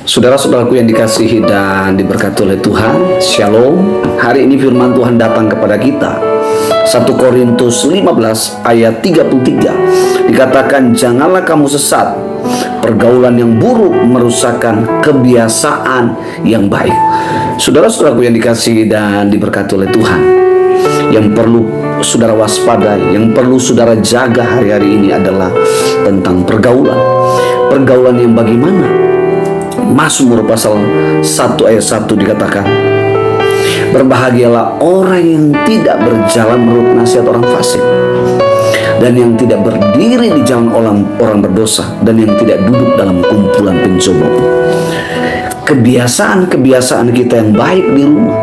Saudara-saudaraku yang dikasihi dan diberkati oleh Tuhan, Shalom. Hari ini firman Tuhan datang kepada kita. 1 Korintus 15 ayat 33 dikatakan, janganlah kamu sesat. Pergaulan yang buruk merusakkan kebiasaan yang baik. Saudara-saudaraku yang dikasihi dan diberkati oleh Tuhan, yang perlu saudara waspadai, yang perlu saudara jaga hari-hari ini adalah tentang pergaulan. Pergaulan yang bagaimana? Mazmur pasal 1 ayat 1 dikatakan, berbahagialah orang yang tidak berjalan menurut nasihat orang fasik, dan yang tidak berdiri di jalan orang berdosa, dan yang tidak duduk dalam kumpulan pencobok. Kebiasaan-kebiasaan kita yang baik di rumah.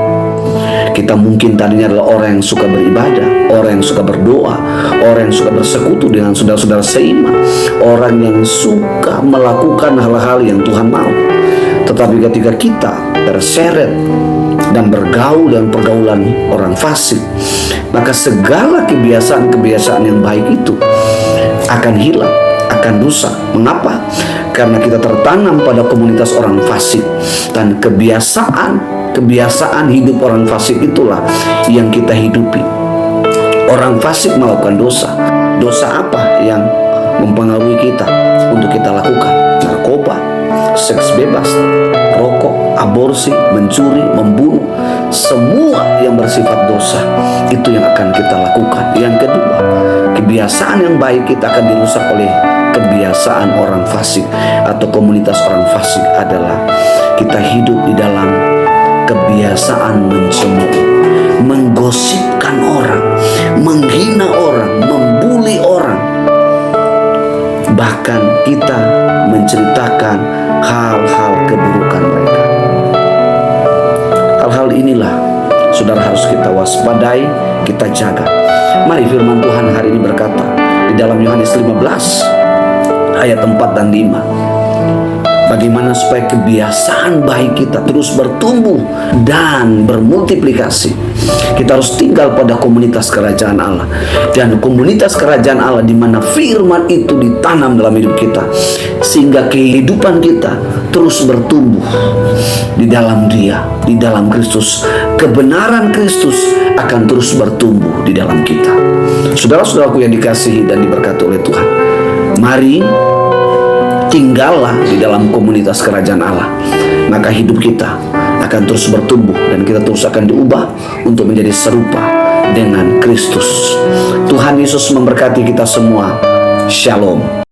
Kita mungkin tadinya adalah orang yang suka beribadah, orang yang suka berdoa, orang yang suka bersekutu dengan saudara-saudara seiman, orang yang suka melakukan hal-hal yang Tuhan mau. Tetapi ketika kita terseret dan bergaul dengan pergaulan orang fasik, maka segala kebiasaan-kebiasaan yang baik itu akan hilang, akan rusak. Mengapa? Karena kita tertanam pada komunitas orang fasik, dan kebiasaan hidup orang fasik itulah yang kita hidupi. Orang fasik melakukan dosa. Dosa apa yang mempengaruhi kita untuk kita lakukan? Narkoba, seks bebas, rokok, aborsi, mencuri, membunuh. Semua yang bersifat dosa itu yang akan kita lakukan. Yang kedua, kebiasaan yang baik kita akan dirusak oleh kebiasaan orang fasik atau komunitas orang fasik adalah kita hidup di dalam kebiasaan mencemooh, menggosipkan orang, menghina orang, membuli orang. Bahkan kita menceritakan hal-hal keburukan mereka. Hal-hal inilah saudara harus kita waspadai, kita jaga. Mari firman Tuhan hari ini berkata di dalam Yohanes 15 ayat 4 dan 5. Bagaimana supaya kebiasaan baik kita terus bertumbuh dan bermultiplikasi. Kita harus tinggal pada komunitas kerajaan Allah. Dan komunitas kerajaan Allah di mana firman itu ditanam dalam hidup kita, sehingga kehidupan kita terus bertumbuh di dalam Dia, di dalam Kristus. Kebenaran Kristus akan terus bertumbuh di dalam kita. Saudara-saudaraku yang dikasihi dan diberkati oleh Tuhan, mari tinggallah di dalam komunitas kerajaan Allah, maka hidup kita akan terus bertumbuh dan kita terus akan diubah untuk menjadi serupa dengan Kristus. Tuhan Yesus memberkati kita semua. Shalom.